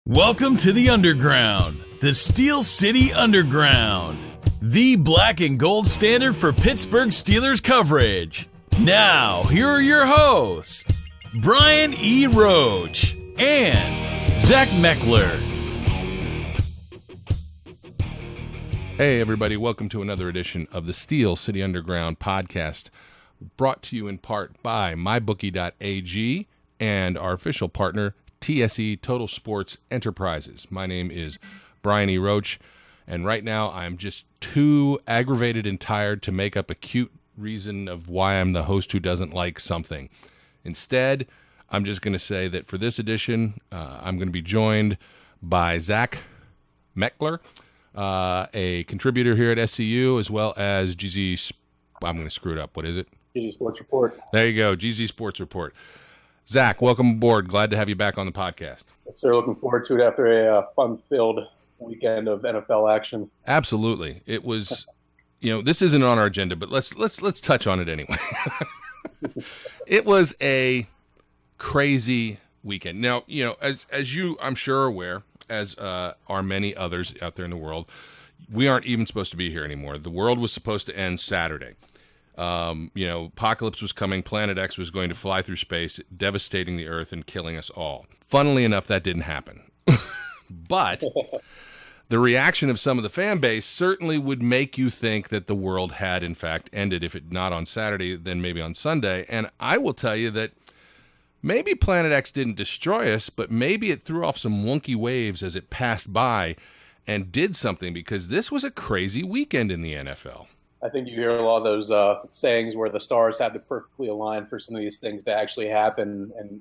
Welcome to the Underground, the Steel City Underground, the black and gold standard for Pittsburgh Steelers coverage. Now, here are your hosts, Brian E. Roach and Zach Metkler. Hey everybody, welcome to another edition of the Steel City Underground podcast, brought to you in part by mybookie.ag and our official partner, TSE Total Sports Enterprises. My name is Brian E. Roach, and right now I'm just too aggravated and tired to make up a cute reason of why I'm the host who doesn't like something. Instead, I'm just going to say that for this edition, I'm going to be joined by Zach Metkler, a contributor here at SCU, as well as GZ, I'm going to screw it up. What is it? GZ Sports Report. There you go, GZ Sports Report. Zach, welcome aboard. Glad to have you back on the podcast. Yes, sir. Looking forward to it after a fun-filled weekend of NFL action. Absolutely. It was, this isn't on our agenda, but let's touch on it anyway. It was a crazy weekend. Now, as you, I'm sure, are aware, as are many others out there in the world, we aren't even supposed to be here anymore. The world was supposed to end Saturday. Apocalypse was coming. Planet X was going to fly through space, devastating the Earth and killing us all. Funnily enough, that didn't happen. But the reaction of some of the fan base certainly would make you think that the world had, in fact, ended, if it not on Saturday, then maybe on Sunday. And I will tell you that maybe Planet X didn't destroy us, but maybe it threw off some wonky waves as it passed by and did something, because this was a crazy weekend in the NFL. I think you hear a lot of those sayings where the stars had to perfectly align for some of these things to actually happen. And,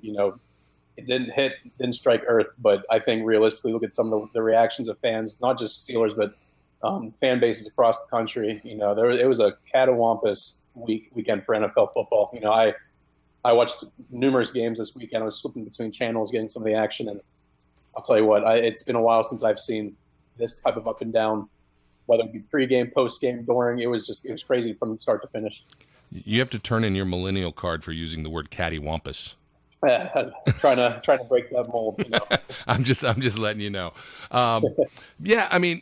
it didn't strike Earth. But I think realistically, look at some of the reactions of fans, not just Steelers, but fan bases across the country. It was a catawampus weekend for NFL football. I watched numerous games this weekend. I was flipping between channels, getting some of the action. And I'll tell you what, it's been a while since I've seen this type of up and down, whether it be pregame, postgame, during. It was crazy from start to finish. You have to turn in your millennial card for using the word cattywampus. trying to break that mold. I'm just letting you know.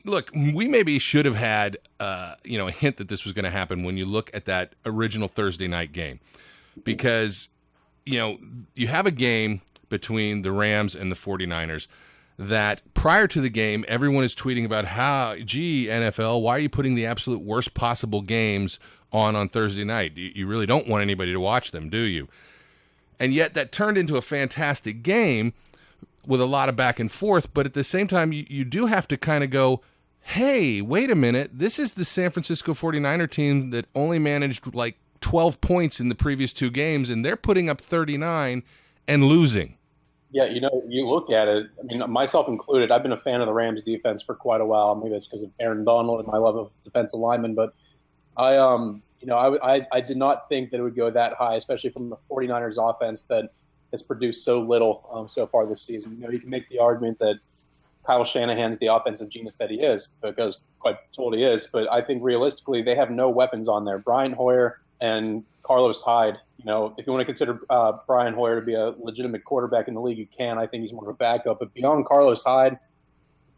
Look, we maybe should have had a hint that this was going to happen when you look at that original Thursday night game, because you have a game between the Rams and the 49ers that prior to the game, everyone is tweeting about how, gee, NFL, why are you putting the absolute worst possible games on Thursday night? You really don't want anybody to watch them, do you? And yet that turned into a fantastic game with a lot of back and forth, but at the same time, you do have to kind of go, hey, wait a minute, this is the San Francisco 49er team that only managed like 12 points in the previous two games, and they're putting up 39 and losing. Yeah, you look at it, myself included, I've been a fan of the Rams defense for quite a while. Maybe it's because of Aaron Donald and my love of defensive linemen, but I did not think that it would go that high, especially from the 49ers offense that has produced so little so far this season. You can make the argument that Kyle Shanahan's the offensive genius that he is, because quite told he is, but I think realistically they have no weapons on there. Brian Hoyer and Carlos Hyde, if you want to consider Brian Hoyer to be a legitimate quarterback in the league, you can. I think he's more of a backup. But beyond Carlos Hyde,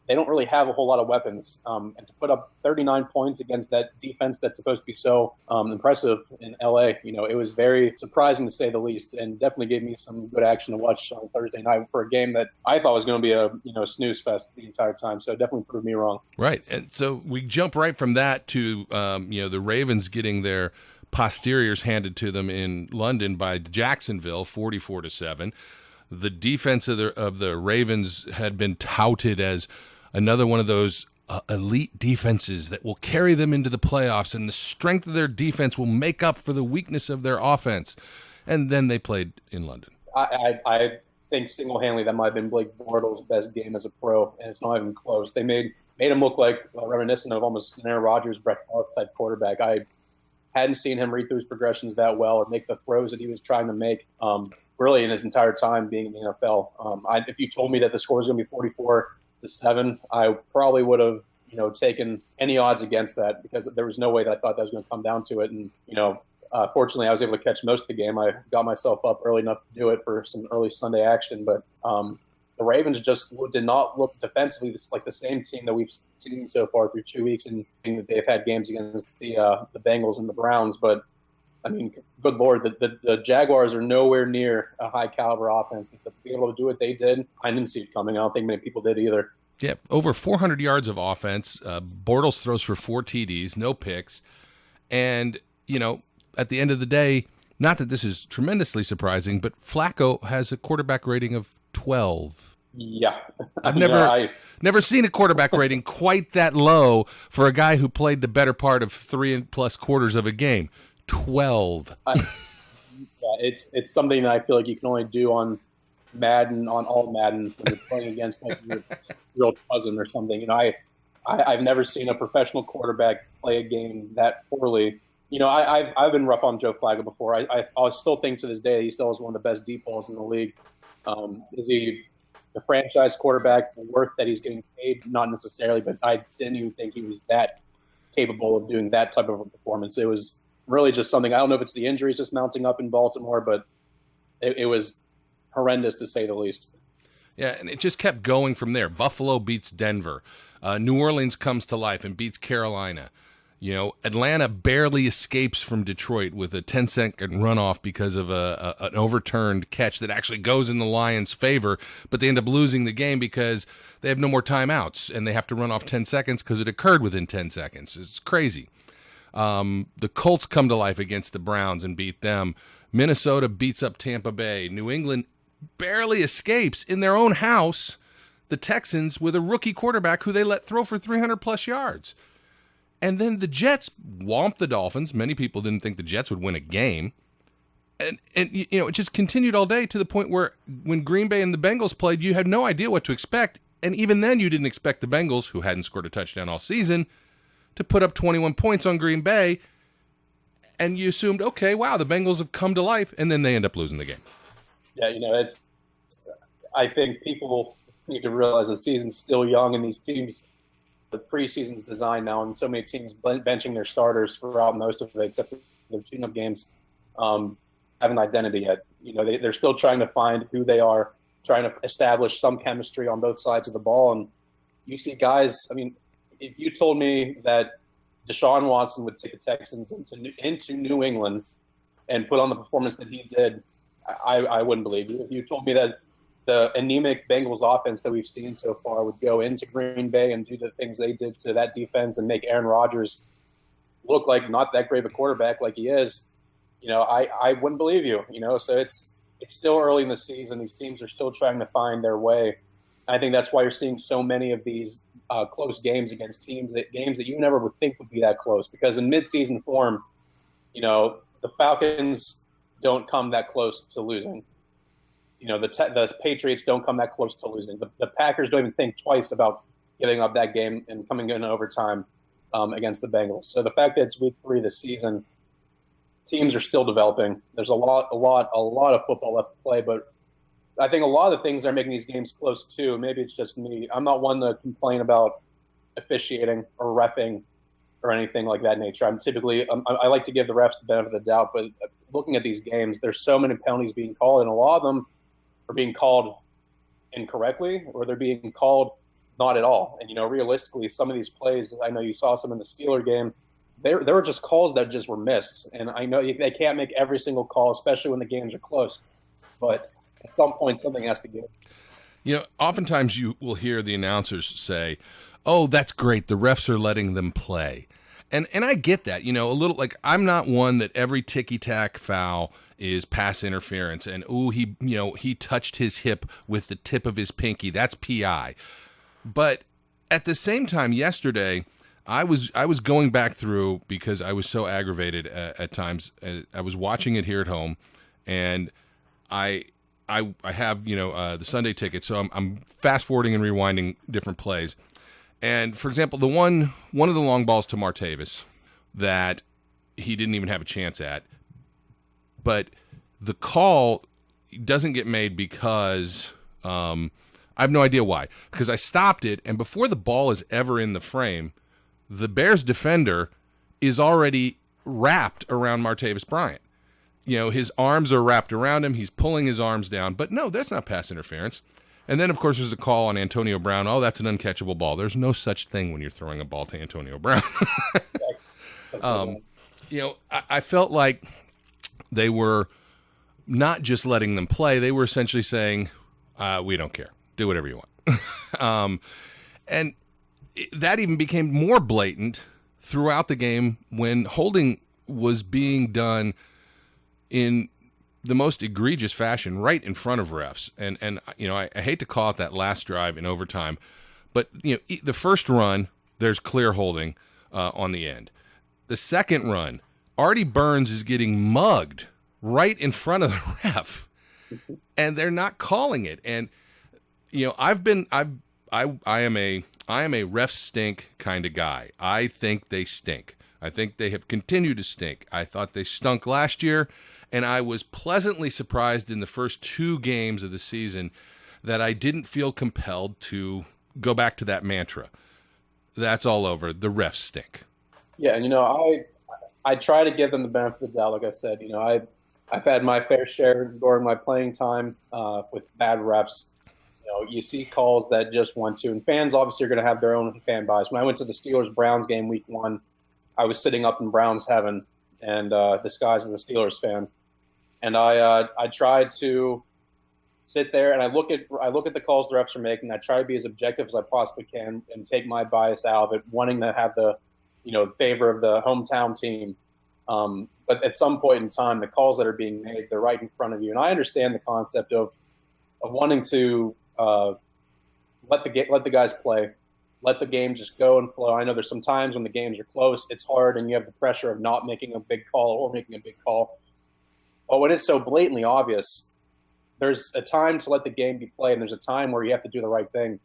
they don't really have a whole lot of weapons. And to put up 39 points against that defense that's supposed to be so impressive in LA, it was very surprising to say the least, and definitely gave me some good action to watch on Thursday night for a game that I thought was going to be a snooze fest the entire time. So it definitely proved me wrong. Right. And so we jump right from that to, the Ravens getting their posteriors handed to them in London by Jacksonville, 44-7. The defense of the Ravens had been touted as another one of those elite defenses that will carry them into the playoffs, and the strength of their defense will make up for the weakness of their offense. And then they played in London. I think single-handedly that might have been Blake Bortles' best game as a pro, and it's not even close. They made him look like reminiscent of almost an Aaron Rodgers, Brett Favre type quarterback. I hadn't seen him read through his progressions that well and make the throws that he was trying to make really in his entire time being in the NFL. If you told me that the score was going to be 44-7, I probably would have taken any odds against that, because there was no way that I thought that was going to come down to it. And fortunately, I was able to catch most of the game. I got myself up early enough to do it for some early Sunday action. But the Ravens just did not look defensively like the same team that we've seen so far through 2 weeks, and they've had games against the Bengals and the Browns. But I mean, good Lord, the Jaguars are nowhere near a high caliber offense. But to be able to do what they did, I didn't see it coming. I don't think many people did either. Yeah, over 400 yards of offense. Bortles throws for 4 TDs, no picks. And, at the end of the day, not that this is tremendously surprising, but Flacco has a quarterback rating of 12. Yeah. I've never seen a quarterback rating quite that low for a guy who played the better part of 3+ quarters of a game. 12. It's something that I feel like you can only do on Madden, on all Madden, when you're playing against like your real cousin or something. I've never seen a professional quarterback play a game that poorly. I've been rough on Joe Flacco before. I still think to this day he still is one of the best deep balls in the league. Is he the franchise quarterback worth that he's getting paid? Not necessarily, but I didn't even think he was that capable of doing that type of a performance. It was really just something. I don't know if it's the injuries just mounting up in Baltimore, but it was horrendous to say the least. Yeah, and it just kept going from there. Buffalo beats Denver. New Orleans comes to life and beats Carolina. Atlanta barely escapes from Detroit with a 10-second runoff because of an overturned catch that actually goes in the Lions' favor, but they end up losing the game because they have no more timeouts, and they have to run off 10 seconds because it occurred within 10 seconds. It's crazy. The Colts come to life against the Browns and beat them. Minnesota beats up Tampa Bay. New England barely escapes in their own house the Texans with a rookie quarterback who they let throw for 300+ yards. And then the Jets whomped the Dolphins. Many people didn't think the Jets would win a game. And it just continued all day to the point where when Green Bay and the Bengals played, you had no idea what to expect. And even then, you didn't expect the Bengals, who hadn't scored a touchdown all season, to put up 21 points on Green Bay. And you assumed, okay, wow, the Bengals have come to life. And then they end up losing the game. Yeah, I think people need to realize the season's still young, and these teams, the preseason's designed now, and so many teams benching their starters throughout most of it, except for their tune-up games, have an identity yet. They're still trying to find who they are, trying to establish some chemistry on both sides of the ball. And you see guys, if you told me that Deshaun Watson would take the Texans into New England and put on the performance that he did, I wouldn't believe you. If you told me that the anemic Bengals offense that we've seen so far would go into Green Bay and do the things they did to that defense and make Aaron Rodgers look like not that great of a quarterback like he is, I wouldn't believe you. So it's still early in the season. These teams are still trying to find their way. I think that's why you're seeing so many of these close games against games that you never would think would be that close. Because in midseason form, the Falcons don't come that close to losing. The Patriots don't come that close to losing. The Packers don't even think twice about giving up that game and coming in overtime against the Bengals. So the fact that it's week 3 this season, teams are still developing. There's a lot of football left to play, but I think a lot of the things are making these games close too. Maybe it's just me. I'm not one to complain about officiating or reffing or anything like that nature. I'm typically I like to give the refs the benefit of the doubt, but looking at these games, there's so many penalties being called, and a lot of them are being called incorrectly, or they're being called not at all. And realistically, some of these plays, I know you saw some in the Steeler game, there were just calls that just were missed. And I know they can't make every single call, especially when the games are close. But at some point, something has to give. Oftentimes you will hear the announcers say, "Oh, that's great. The refs are letting them play." And I get that, a little, like, I'm not one that every ticky-tack foul is pass interference and, he touched his hip with the tip of his pinky. That's PI. But at the same time, yesterday, I was going back through because I was so aggravated at times. I was watching it here at home, and I have, the Sunday ticket, so I'm fast-forwarding and rewinding different plays. And, for example, one of the long balls to Martavis that he didn't even have a chance at, but the call doesn't get made because I have no idea why. Because I stopped it, and before the ball is ever in the frame, the Bears defender is already wrapped around Martavis Bryant. His arms are wrapped around him. He's pulling his arms down. But no, that's not pass interference. And then, of course, there's a call on Antonio Brown. Oh, that's an uncatchable ball. There's no such thing when you're throwing a ball to Antonio Brown. I felt like they were not just letting them play. They were essentially saying, we don't care. Do whatever you want. And that even became more blatant throughout the game when holding was being done in the most egregious fashion right in front of refs. And I hate to call it that last drive in overtime, but the first run, there's clear holding on the end. The second run, Artie Burns is getting mugged right in front of the ref, and they're not calling it. And I am a ref stink kind of guy. I think they stink. I think they have continued to stink. I thought they stunk last year, and I was pleasantly surprised in the first 2 games of the season that I didn't feel compelled to go back to that mantra. That's all over. The refs stink. Yeah, and I try to give them the benefit of the doubt. Like I said, I've had my fair share during my playing time with bad refs. You see calls that just want to, and fans obviously are going to have their own fan bias. When I went to the Steelers-Browns game week 1, I was sitting up in Browns heaven and disguised as a Steelers fan. And I tried to sit there and I look at the calls the refs are making. I try to be as objective as I possibly can and take my bias out of it, wanting to have the favor of the hometown team. But at some point in time, the calls that are being made, they're right in front of you. And I understand the concept of wanting to let the guys play, let the game just go and flow. I know there's some times when the games are close, it's hard, and you have the pressure of not making a big call or making a big call. But when it's so blatantly obvious, there's a time to let the game be played, and there's a time where you have to do the right thing.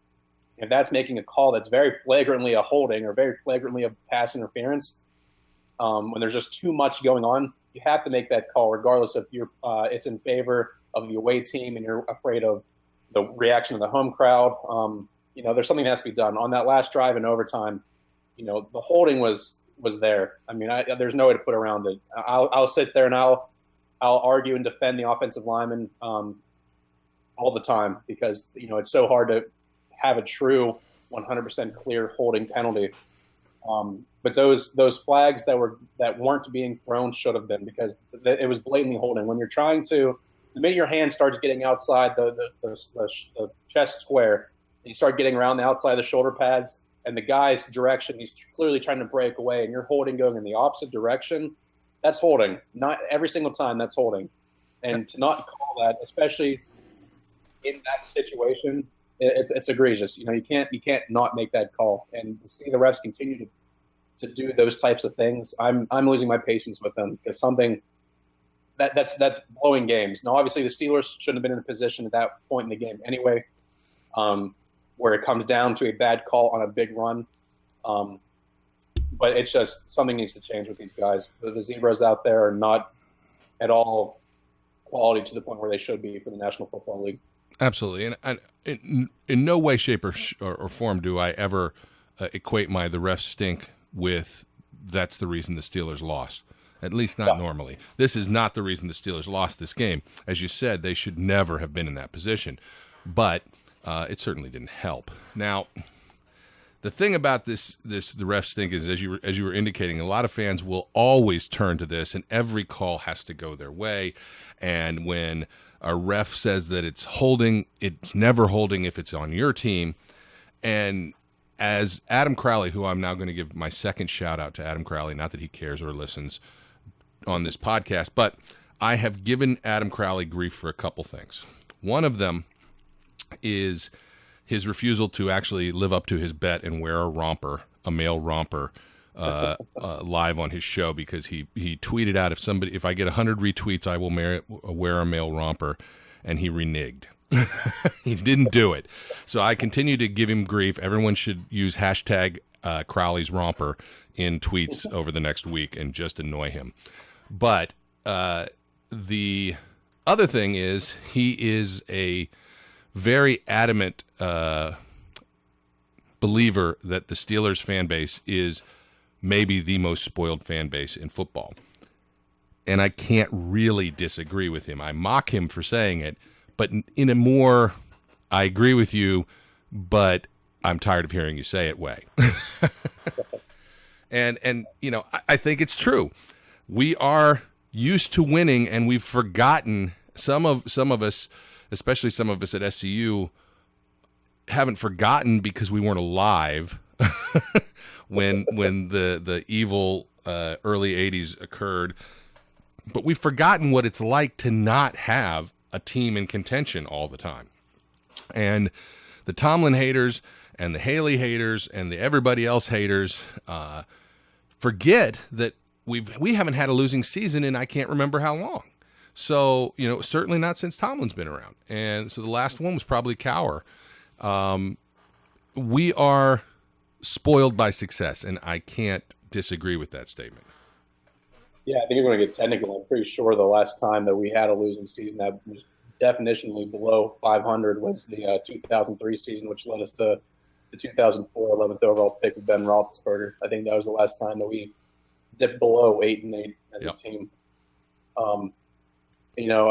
If that's making a call that's very flagrantly a holding or very flagrantly a pass interference, when there's just too much going on, you have to make that call, regardless if it's in favor of the away team and you're afraid of the reaction of the home crowd. There's something that has to be done. On that last drive in overtime, the holding was there. I mean, there's no way to put around it. I'll sit there and I'll argue and defend the offensive lineman all the time because it's so hard to have a true 100% clear holding penalty. But those flags that weren't being thrown should have been, because it was blatantly holding. When you're trying to, the minute your hand starts getting outside the chest square, and you start getting around the outside of the shoulder pads, and the guy's direction, he's clearly trying to break away, and you're holding going in the opposite direction, that's holding. Not every single time, that's holding. And to not call that, especially in that situation, it's egregious. You can't not make that call. And to see the refs continue to do those types of things, I'm losing my patience with them, because something that's blowing games. Now, obviously, the Steelers shouldn't have been in a position at that point in the game anyway, where it comes down to a bad call on a big run. But it's just something needs to change with these guys. The Zebras out there are not at all quality to the point where they should be for the National Football League. Absolutely. And in no way, shape, or form do I ever equate the refs stink with that's the reason the Steelers lost. At least not normally. This is not the reason the Steelers lost this game. As you said, they should never have been in that position. But it certainly didn't help. Now, the thing about the refs stink is, as you were indicating, a lot of fans will always turn to this, and every call has to go their way. And when a ref says that it's holding, it's never holding if it's on your team. And as Adam Crowley, who I'm now going to give my second shout out to Adam Crowley, not that he cares or listens on this podcast, but I have given Adam Crowley grief for a couple things. One of them is his refusal to actually live up to his bet and wear a male romper, live on his show, because he tweeted out, if I get 100 retweets, I will wear a male romper, and he reneged. He didn't do it. So I continue to give him grief. Everyone should use hashtag Crowley's romper in tweets over the next week and just annoy him. But the other thing is, he is a very adamant believer that the Steelers fan base is maybe the most spoiled fan base in football. And I can't really disagree with him. I mock him for saying it, but in a more I agree with you, but I'm tired of hearing you say it way. And I think it's true. We are used to winning, and we've forgotten. Some of us, especially some of us at SCU, haven't forgotten because we weren't alive when the evil early 80s occurred. But we've forgotten what it's like to not have a team in contention all the time. And the Tomlin haters and the Haley haters and the everybody else haters forget that we haven't had a losing season in I can't remember how long. So, certainly not since Tomlin's been around. And so the last one was probably Cowher. We are spoiled by success, and I can't disagree with that statement. Yeah, I think you're going to get technical. I'm pretty sure the last time that we had a losing season that was definitionally below 500 was the 2003 season, which led us to the 2004 11th overall pick with Ben Roethlisberger. I think that was the last time that we dipped below 8-8 as a team. I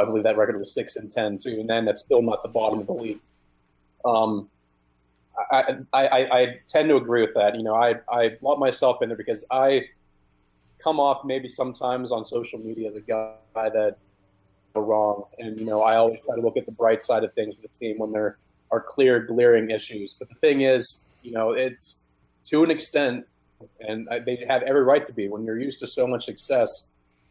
believe that record was 6-10. So even then, that's still not the bottom of the league. I tend to agree with that. I lump myself in there because I come off maybe sometimes on social media as a guy that are wrong. And, I always try to look at the bright side of things with the team when there are clear, glaring issues. But the thing is, it's to an extent, and they have every right to be, when you're used to so much success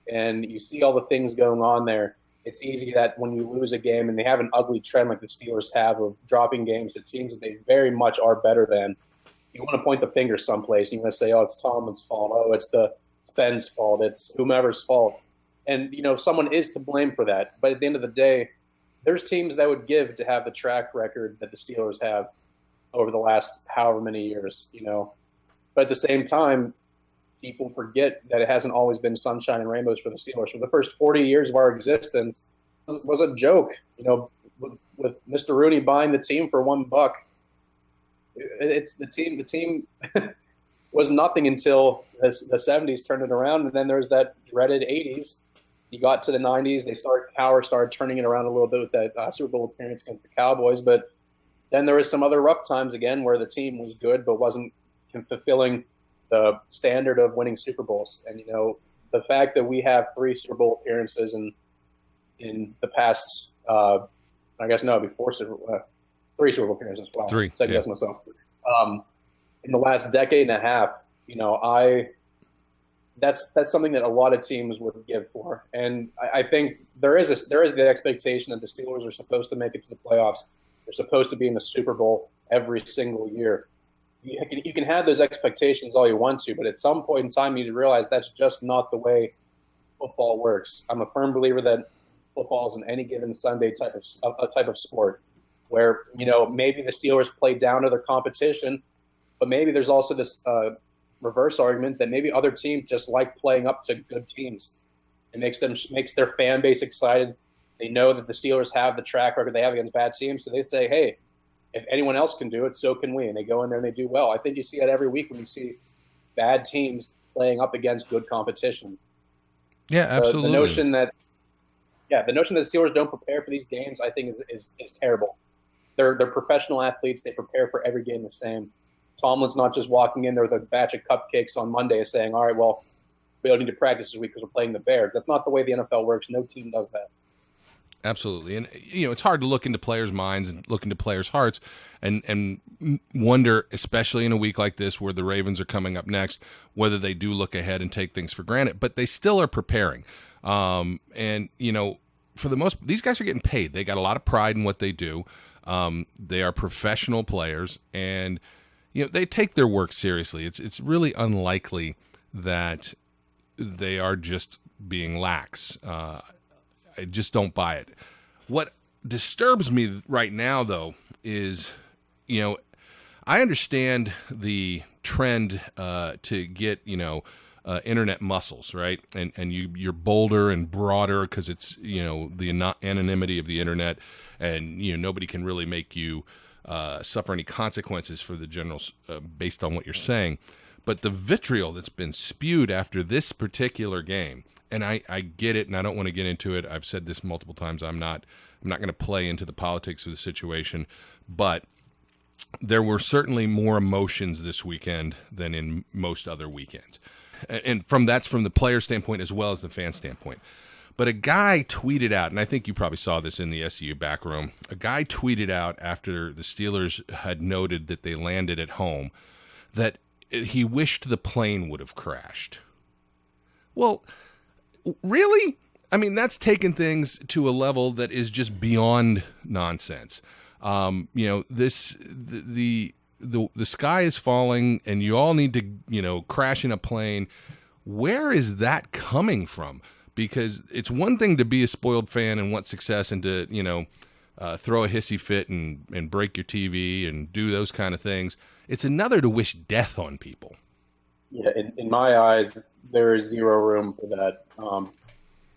and you see all the things going on there, it's easy that when you lose a game and they have an ugly trend like the Steelers have of dropping games to teams that they very much are better than, you want to point the finger someplace. You want to say, oh, it's Tomlin's fault. Oh, it's Ben's fault. It's whomever's fault. And, someone is to blame for that. But at the end of the day, there's teams that would give to have the track record that the Steelers have over the last however many years, But at the same time, people forget that it hasn't always been sunshine and rainbows for the Steelers. For the first 40 years of our existence was a joke, with Mr. Rooney buying the team for $1. It's the team was nothing until the 70s turned it around. And then there was that dreaded 80s. You got to the 90s. Cowher started turning it around a little bit with that Super Bowl appearance against the Cowboys. But then there was some other rough times again where the team was good but wasn't fulfilling the standard of winning Super Bowls. And, the fact that we have 3 Super Bowl appearances in the past, before 3 Super Bowl appearances. Wow. 3. Second guess myself. In the last decade and a half, that's something that a lot of teams would give for. And I think there is the expectation that the Steelers are supposed to make it to the playoffs. They're supposed to be in the Super Bowl every single year. You can have those expectations all you want to, but at some point in time, you need to realize that's just not the way football works. I'm a firm believer that football is an any given Sunday type of sport, where maybe the Steelers play down to their competition, but maybe there's also this reverse argument that maybe other teams just like playing up to good teams. It makes their fan base excited. They know that the Steelers have the track record they have against bad teams, so they say, hey, if anyone else can do it, so can we. And they go in there and they do well. I think you see that every week when you see bad teams playing up against good competition. Yeah, absolutely. The notion that the Steelers don't prepare for these games, I think, is terrible. They're professional athletes. They prepare for every game the same. Tomlin's not just walking in there with a batch of cupcakes on Monday and saying, all right, well, we don't need to practice this week because we're playing the Bears. That's not the way the NFL works. No team does that. Absolutely. And, it's hard to look into players' minds and look into players' hearts and wonder, especially in a week like this where the Ravens are coming up next, whether they do look ahead and take things for granted. But they still are preparing. For the most, these guys are getting paid. They got a lot of pride in what they do. They are professional players, and, they take their work seriously. It's really unlikely that they are just being lax. I just don't buy it. What disturbs me right now, though, is, I understand the trend to get, internet muscles, right? And you're bolder and broader because it's, the anonymity of the internet, and, nobody can really make you suffer any consequences for the generals based on what you're saying. But the vitriol that's been spewed after this particular game, and I get it, and I don't want to get into it. I've said this multiple times. I'm not going to play into the politics of the situation, but there were certainly more emotions this weekend than in most other weekends. And that's from the player standpoint as well as the fan standpoint. But a guy tweeted out, and I think you probably saw this in the SCU back room, a guy tweeted out after the Steelers had noted that they landed at home that he wished the plane would have crashed. Well, really? I mean, that's taken things to a level that is just beyond nonsense. The sky is falling, and you all need to, crash in a plane. Where is that coming from? Because it's one thing to be a spoiled fan and want success and to, throw a hissy fit and break your TV and do those kind of things. It's another to wish death on people. Yeah, in my eyes, there is zero room for that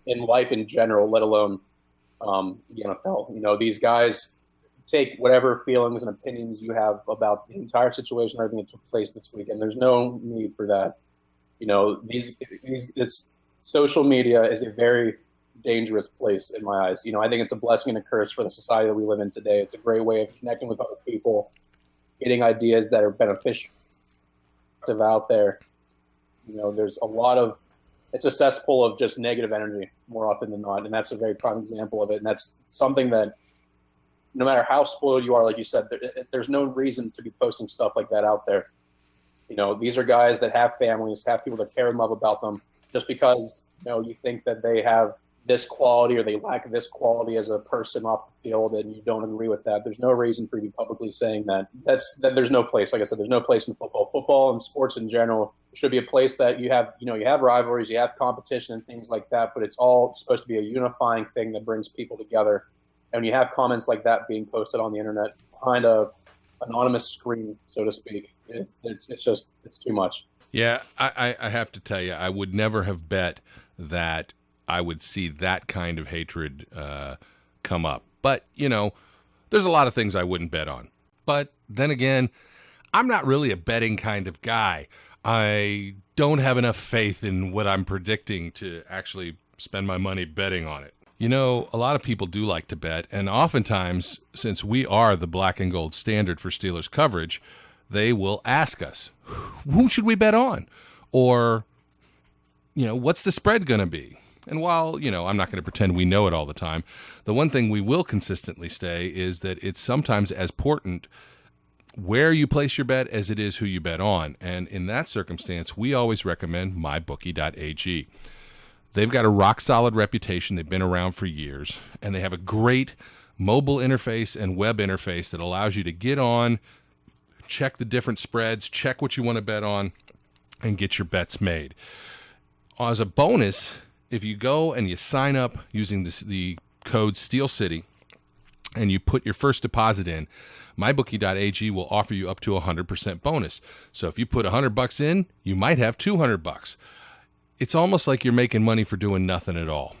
in life in general, let alone the NFL. These guys take whatever feelings and opinions you have about the entire situation, everything that took place this week, and there's no need for that. It's social media is a very dangerous place in my eyes. I think it's a blessing and a curse for the society that we live in today. It's a great way of connecting with other people, getting ideas that are beneficial out there. There's a lot of it's a cesspool of just negative energy more often than not, and that's a very prime example of it. And that's something that no matter how spoiled you are, like you said, there's no reason to be posting stuff like that out there. These are guys that have families, have people that care and love about them. Just because you think that they have this quality or they lack this quality as a person off the field and you don't agree with that, there's no reason for you to be publicly saying that. There's no place. Like I said, there's no place in football. Football and sports in general should be a place that you have rivalries, you have competition and things like that, but it's all supposed to be a unifying thing that brings people together. And when you have comments like that being posted on the internet behind a anonymous screen, so to speak, it's too much. Yeah, I have to tell you, I would never have bet that I would see that kind of hatred come up. But, there's a lot of things I wouldn't bet on. But then again, I'm not really a betting kind of guy. I don't have enough faith in what I'm predicting to actually spend my money betting on it. A lot of people do like to bet, and oftentimes, since we are the black and gold standard for Steelers coverage, they will ask us, who should we bet on? Or, what's the spread going to be? And while, I'm not going to pretend we know it all the time, the one thing we will consistently say is that it's sometimes as important where you place your bet as it is who you bet on. And in that circumstance, we always recommend mybookie.ag. They've got a rock-solid reputation. They've been around for years, and they have a great mobile interface and web interface that allows you to get on, check the different spreads, check what you want to bet on, and get your bets made. As a bonus, if you go and you sign up using the code SteelCity and you put your first deposit in, mybookie.ag will offer you up to a 100% bonus. So if you put $100 in, you might have $200. It's almost like you're making money for doing nothing at all.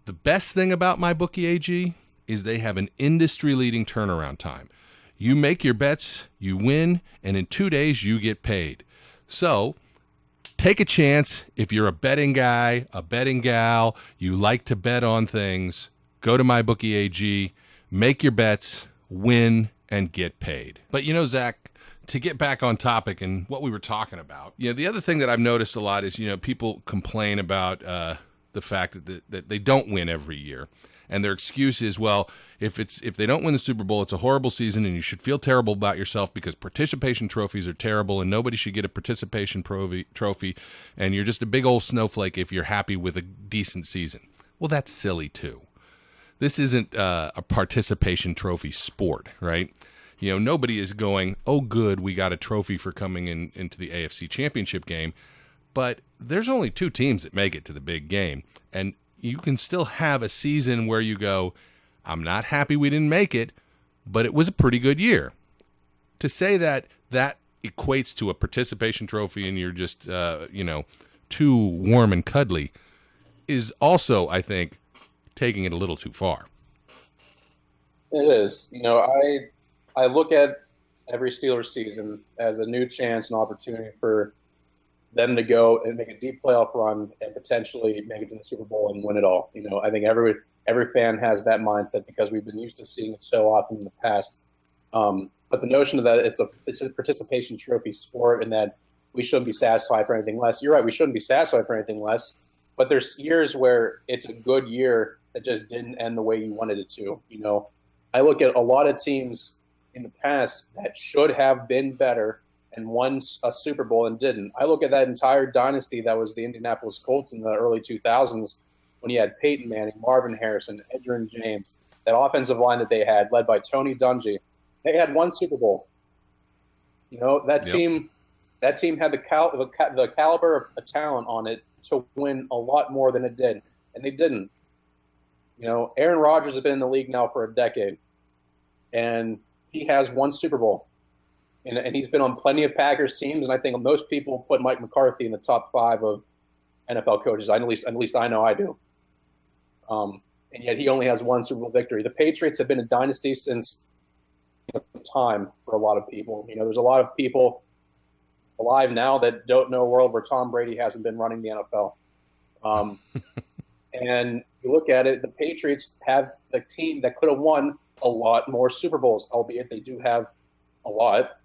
The best thing about mybookie.ag is they have an industry-leading turnaround time. You make your bets, you win, and in 2 days you get paid. So take a chance. If you're a betting guy, a betting gal, you like to bet on things, go to mybookie.ag, make your bets, win, and get paid. But Zach, to get back on topic and what we were talking about, the other thing that I've noticed a lot is, people complain about the fact that they don't win every year. And their excuse is, well, if they don't win the Super Bowl, it's a horrible season and you should feel terrible about yourself because participation trophies are terrible and nobody should get a participation trophy and you're just a big old snowflake if you're happy with a decent season. Well, that's silly too. This isn't a participation trophy sport, right? Nobody is going, oh, good, we got a trophy for coming into the AFC Championship game. But there's only 2 teams that make it to the big game. And you can still have a season where you go, I'm not happy we didn't make it, but it was a pretty good year. To say that equates to a participation trophy and you're just, too warm and cuddly is also, I think, taking it a little too far. It is. I look at every Steelers season as a new chance and opportunity for them to go and make a deep playoff run and potentially make it to the Super Bowl and win it all. I think every fan has that mindset because we've been used to seeing it so often in the past. But the notion of that it's a participation trophy sport and that we shouldn't be satisfied for anything less. You're right, we shouldn't be satisfied for anything less. But there's years where it's a good year that just didn't end the way you wanted it to. I look at a lot of teams in the past that should have been better and won a Super Bowl and didn't. I look at that entire dynasty that was the Indianapolis Colts in the early 2000s when you had Peyton Manning, Marvin Harrison, Edgerrin James, that offensive line that they had led by Tony Dungy. They had one Super Bowl. That team had the caliber of talent on it to win a lot more than it did, and they didn't. Aaron Rodgers has been in the league now for a decade, and he has one Super Bowl. And he's been on plenty of Packers teams, and I think most people put Mike McCarthy in the top 5 of NFL coaches. At least I know I do. And yet he only has one Super Bowl victory. The Patriots have been a dynasty since time for a lot of people. There's a lot of people alive now that don't know a world where Tom Brady hasn't been running the NFL. And you look at it, the Patriots have the team that could have won a lot more Super Bowls, albeit they do have a lot.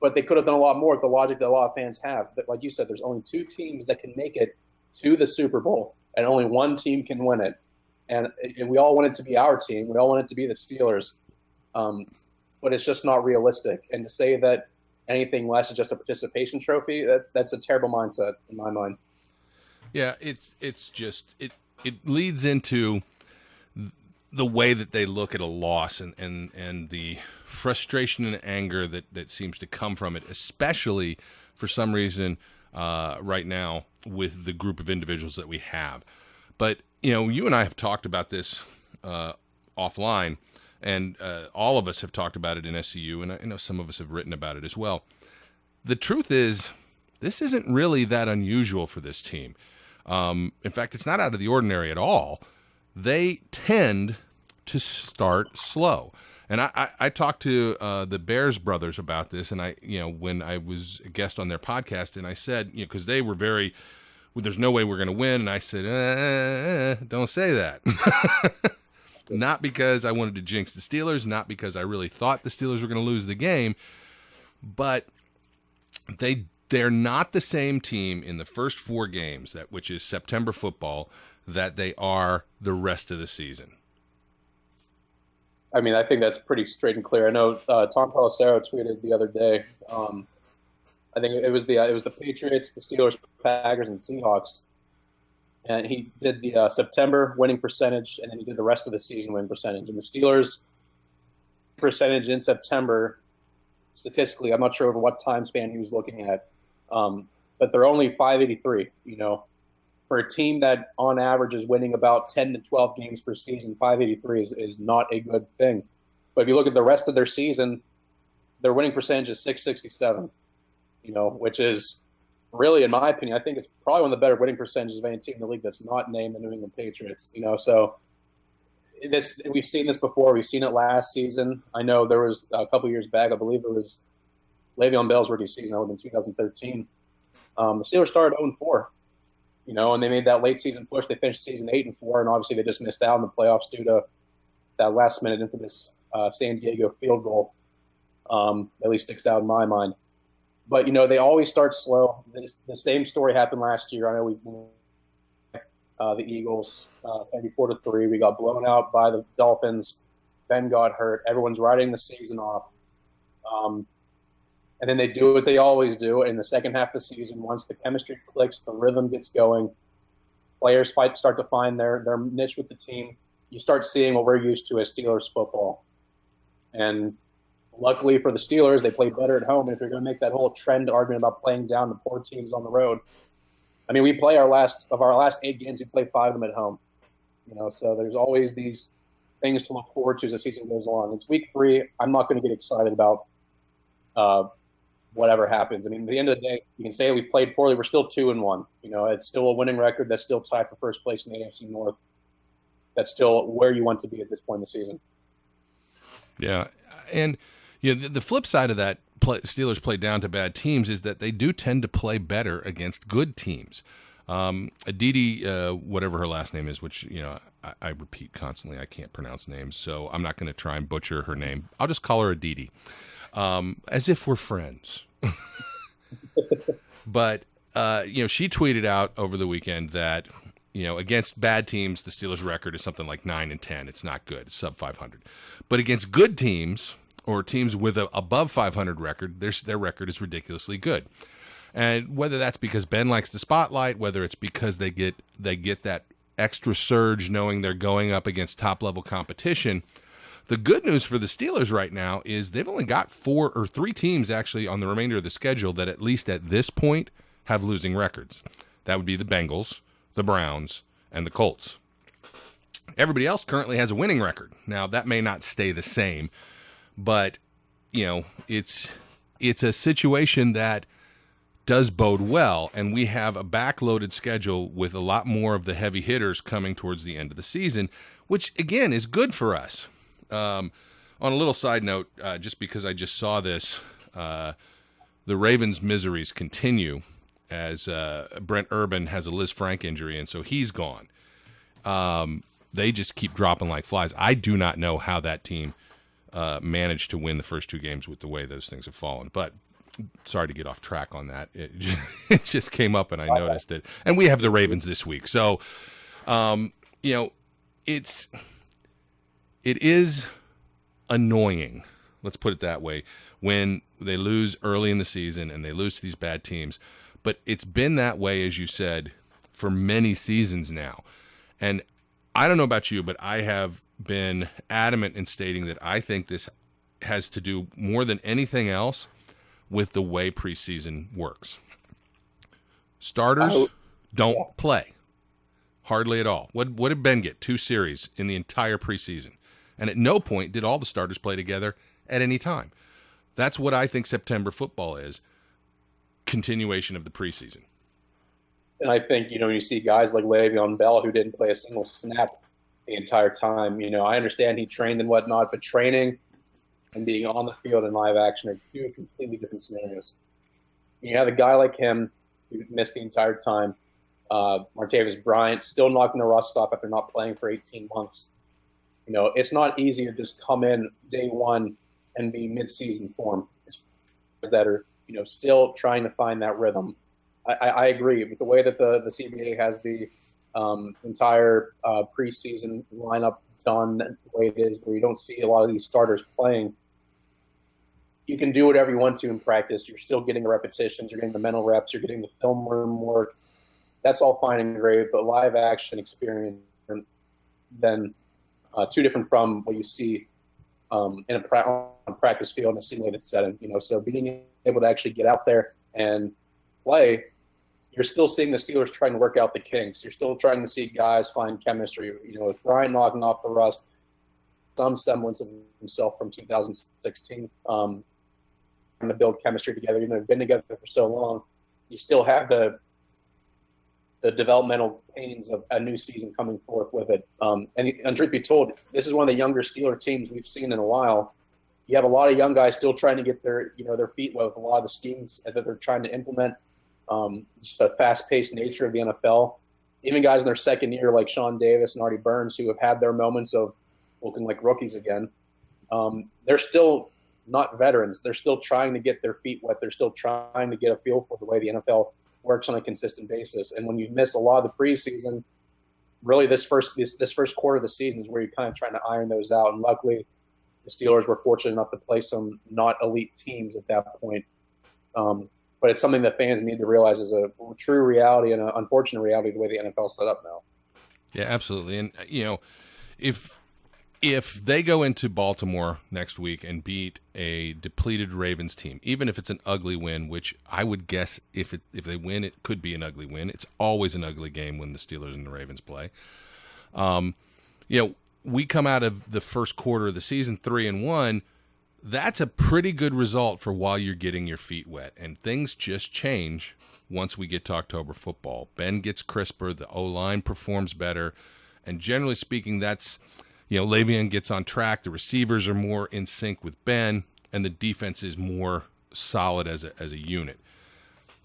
But they could have done a lot more with the logic that a lot of fans have. But like you said, there's only 2 teams that can make it to the Super Bowl, and only one team can win it. And we all want it to be our team. We all want it to be the Steelers. But it's just not realistic. And to say that anything less is just a participation trophy, that's a terrible mindset in my mind. Yeah, it's just it leads into the way that they look at a loss and the frustration and anger that seems to come from it, especially for some reason right now with the group of individuals that we have. But, you and I have talked about this offline, and all of us have talked about it in SCU, and I know some of us have written about it as well. The truth is, this isn't really that unusual for this team. In fact, it's not out of the ordinary at all. They tend to start slow. And I talked to the Bears brothers about this, and when I was a guest on their podcast, and I said, because they were very, there's no way we're going to win, and I said, don't say that. Not because I wanted to jinx the Steelers, not because I really thought the Steelers were going to lose the game, but they're not the same team in the first 4 games, which is September football, that they are the rest of the season. I mean, I think that's pretty straight and clear. I know Tom Pelissero tweeted the other day. I think it was the Patriots, the Steelers, Packers, and Seahawks, and he did the September winning percentage, and then he did the rest of the season winning percentage. And the Steelers percentage in September, statistically, I'm not sure over what time span he was looking at, but they're only 583. For a team that on average is winning about 10 to 12 games per season, 583 is not a good thing. But if you look at the rest of their season, their winning percentage is 667, which is really, in my opinion, I think it's probably one of the better winning percentages of any team in the league that's not named the New England Patriots. So we've seen this before. We've seen it last season. I know there was a couple years back, I believe it was Le'Veon Bell's rookie season, that would have been 2013. The Steelers started 0-4. And they made that late season push. They finished season 8-4, and obviously they just missed out in the playoffs due to that last minute infamous San Diego field goal. At least sticks out in my mind. But they always start slow. The same story happened last year. I know the Eagles 34-3. We got blown out by the Dolphins. Ben got hurt. Everyone's writing the season off. And then they do what they always do in the second half of the season. Once the chemistry clicks, the rhythm gets going, players start to find their niche with the team. You start seeing what we're used to as Steelers football. And luckily for the Steelers, they play better at home. And if you're going to make that whole trend argument about playing down the poor teams on the road, I mean, we play our last 8 games, we play 5 of them at home. So there's always these things to look forward to as the season goes on. It's week 3. I'm not going to get excited about whatever happens. I mean, at the end of the day, you can say we played poorly. We're still 2-1. It's still a winning record. That's still tied for first place in the AFC North. That's still where you want to be at this point in the season. Yeah, and the flip side of that Steelers play down to bad teams is that they do tend to play better against good teams. Aditi, whatever her last name is, which, I repeat constantly, I can't pronounce names, so I'm not going to try and butcher her name. I'll just call her Aditi, as if we're friends. But, she tweeted out over the weekend that, against bad teams, the Steelers' record is something like 9-10. It's not good. It's sub 500. But against good teams, or teams with a above 500 record, their record is ridiculously good. And whether that's because Ben likes the spotlight, whether it's because they get that extra surge knowing they're going up against top-level competition, the good news for the Steelers right now is they've only got 4 or 3 teams actually on the remainder of the schedule that at least at this point have losing records. That would be the Bengals, the Browns, and the Colts. Everybody else currently has a winning record. Now, that may not stay the same, but, it's a situation that does bode well, and we have a backloaded schedule with a lot more of the heavy hitters coming towards the end of the season, which, again, is good for us. On a little side note, just because I just saw this, the Ravens' miseries continue as Brent Urban has a Liz Frank injury, and so he's gone. They just keep dropping like flies. I do not know how that team managed to win the first 2 games with the way those things have fallen. But sorry to get off track on that. It just came up and I noticed it. And we have the Ravens this week. So, it is annoying, let's put it that way, when they lose early in the season and they lose to these bad teams. But it's been that way, as you said, for many seasons now. And I don't know about you, but I have been adamant in stating that I think this has to do more than anything else with the way preseason works. Starters don't play hardly at all. What did Ben get? 2 series in the entire preseason. And at no point did all the starters play together at any time. That's what I think September football is, continuation of the preseason. And I think, when you see guys like Le'Veon Bell who didn't play a single snap the entire time, I understand he trained and whatnot, but training and being on the field in live action are 2 completely different scenarios. You have a guy like him who missed the entire time, Martavis Bryant, still knocking the rust off after not playing for 18 months. It's not easy to just come in day one and be mid-season form. It's that are, still trying to find that rhythm. I agree with the way that the CBA has the entire preseason lineup done the way it is, where you don't see a lot of these starters playing. You can do whatever you want to in practice. You're still getting the repetitions. You're getting the mental reps. You're getting the film room work. That's all fine and great, but live action experience then 2 different from what you see in a practice field in a simulated setting. So being able to actually get out there and play, you're still seeing the Steelers trying to work out the kinks. You're still trying to see guys find chemistry. With Bryant knocking off the rust, some semblance of himself from 2016, trying to build chemistry together. Even though they've been together for so long, you still have the developmental pains of a new season coming forth with it. And truth be told, this is one of the younger Steeler teams we've seen in a while. You have a lot of young guys still trying to get their feet wet with a lot of the schemes that they're trying to implement. Just the fast-paced nature of the NFL. Even guys in their second year like Sean Davis and Artie Burns, who have had their moments of looking like rookies again, they're still not veterans. They're still trying to get their feet wet. They're still trying to get a feel for the way the NFL works on a consistent basis. And when you miss a lot of the preseason, really this first quarter of the season is where you're kind of trying to iron those out. And luckily, the Steelers were fortunate enough to play some not elite teams at that point. But it's something that fans need to realize is a true reality and an unfortunate reality the way the NFL is set up now. Yeah, absolutely. And, if they go into Baltimore next week and beat a depleted Ravens team, even if it's an ugly win, which I would guess if they win, it could be an ugly win. It's always an ugly game when the Steelers and the Ravens play. We come out of the first quarter of the season 3-1. That's a pretty good result for while you're getting your feet wet. And things just change once we get to October football. Ben gets crisper, the O-line performs better, and generally speaking, that's, Le'Veon gets on track, the receivers are more in sync with Ben, and the defense is more solid as a unit.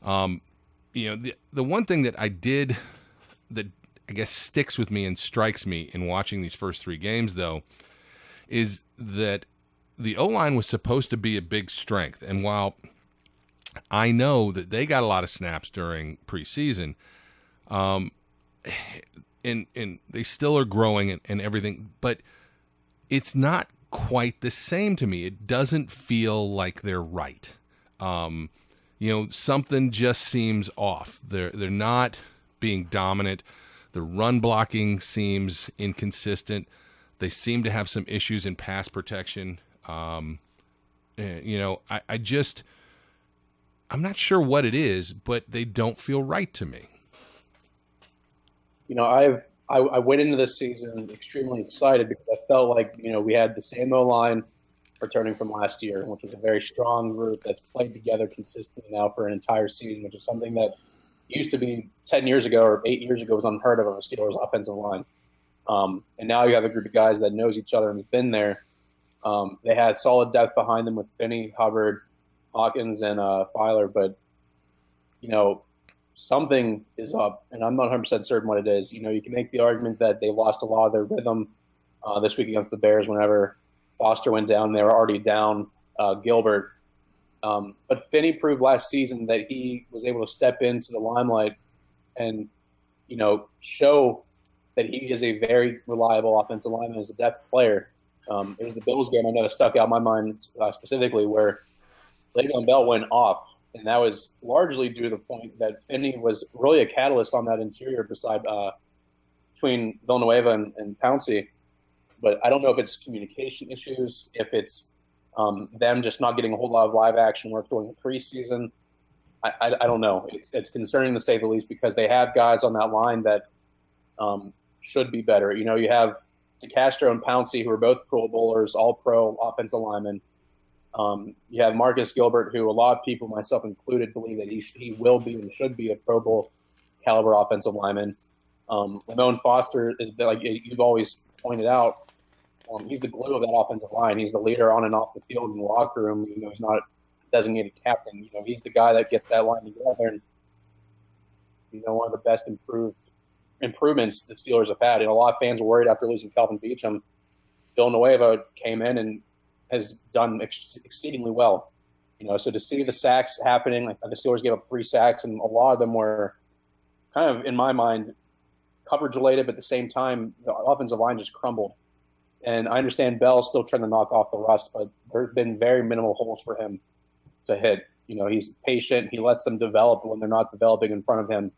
The one thing that that I guess sticks with me and strikes me in watching these first 3 games, though, is that the O-line was supposed to be a big strength. And while I know that they got a lot of snaps during preseason, and they still are growing and everything, but it's not quite the same to me. It doesn't feel like they're right. Something just seems off. They're not being dominant. The run blocking seems inconsistent. They seem to have some issues in pass protection. I'm not sure what it is, but they don't feel right to me. I went into this season extremely excited because I felt like, we had the same OLine returning from last year, which was a very strong group that's played together consistently now for an entire season, which is something that used to be 10 years ago or 8 years ago was unheard of a Steelers offensive line. And now you have a group of guys that knows each other and has been there. They had solid depth behind them with Finney, Hubbard, Hawkins, and Filer, but, something is up, and I'm not 100% certain what it is. You can make the argument that they lost a lot of their rhythm this week against the Bears whenever Foster went down. They were already down Gilbert. But Finney proved last season that he was able to step into the limelight and, show that he is a very reliable offensive lineman as a depth player. It was the Bills game I know that stuck out in my mind specifically where Le'Veon Bell went off. And that was largely due to the point that Finney was really a catalyst on that interior between Villanueva and Pouncey. But I don't know if it's communication issues, if it's them just not getting a whole lot of live action work during the preseason. I don't know. It's concerning to say the least because they have guys on that line that should be better. You have DeCastro and Pouncey, who are both Pro Bowlers, all-pro offensive linemen. You have Marcus Gilbert, who a lot of people, myself included, believe that he will be and should be a Pro Bowl caliber offensive lineman. Ramon Foster is, like you've always pointed out, he's the glue of that offensive line. He's the leader on and off the field in the locker room. He's not a designated captain. He's the guy that gets that line together. And one of the best improvements the Steelers have had. And a lot of fans were worried after losing Calvin Beachum. Villanueva came in and has done exceedingly well. So to see the sacks happening, like the Steelers gave up 3 sacks, and a lot of them were kind of, in my mind, coverage related, but at the same time, the offensive line just crumbled. And I understand Bell's still trying to knock off the rust, but there have been very minimal holes for him to hit. He's patient. He lets them develop, but when they're not developing in front of him,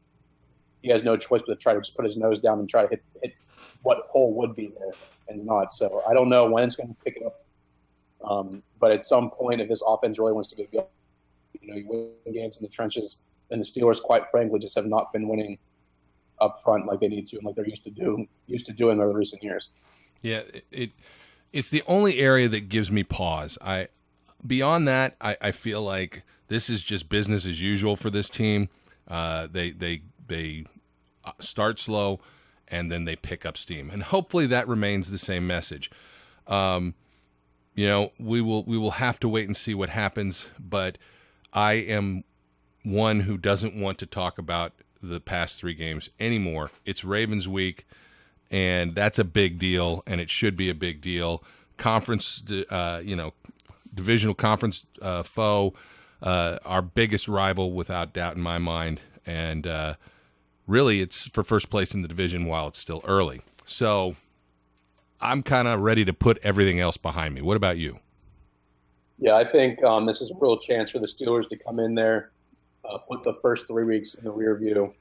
he has no choice but to try to just put his nose down and try to hit what hole would be there, and it's not. So I don't know when it's going to pick it up. But at some point, if this offense really wants to get going, you win games in the trenches, and the Steelers, quite frankly, just have not been winning up front like they need to and like they're used to doing over the recent years. Yeah, it's the only area that gives me pause. Beyond that, I feel like this is just business as usual for this team. They start slow and then they pick up steam, and hopefully that remains the same message. We will have to wait and see what happens, but I am one who doesn't want to talk about the past 3 games anymore. It's Ravens week, and that's a big deal, and it should be a big deal. Conference, divisional conference foe, our biggest rival without doubt in my mind, and really it's for first place in the division while it's still early. So I'm kind of ready to put everything else behind me. What about you? Yeah, I think this is a real chance for the Steelers to come in there, put the first 3 weeks in the rear view,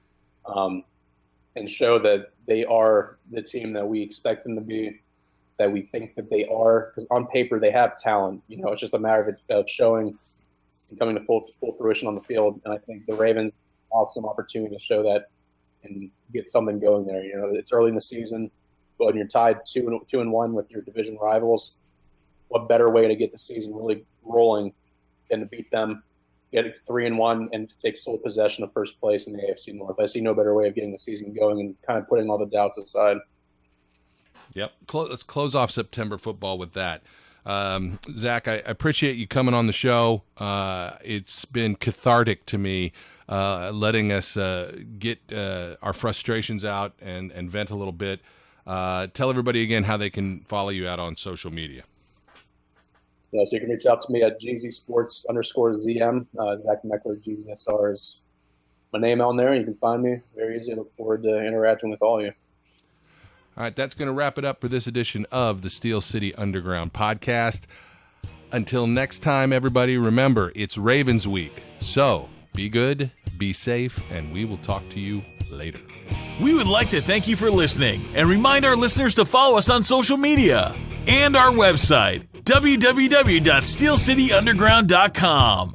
and show that they are the team that we expect them to be, that we think that they are. Because on paper, they have talent. It's just a matter of showing and coming to full fruition on the field. And I think the Ravens have some opportunity to show that and get something going there. It's early in the season. But when you're tied 2-1 with your division rivals, what better way to get the season really rolling than to beat them, get 3-1, and to take sole possession of first place in the AFC North? I see no better way of getting the season going and kind of putting all the doubts aside. Yep. Let's close off September football with that. Zach, I appreciate you coming on the show. It's been cathartic to me, letting us get our frustrations out and vent a little bit. Tell everybody again how they can follow you out on social media. Yeah, so you can reach out to me at GZSports_ZM. Zach Metkler, GZSR is my name on there. You can find me very easy. I look forward to interacting with all of you. All right, that's going to wrap it up for this edition of the Steel City Underground podcast. Until next time, everybody, remember, it's Ravens week. So be good, be safe, and we will talk to you later. We would like to thank you for listening and remind our listeners to follow us on social media and our website, www.steelcityunderground.com.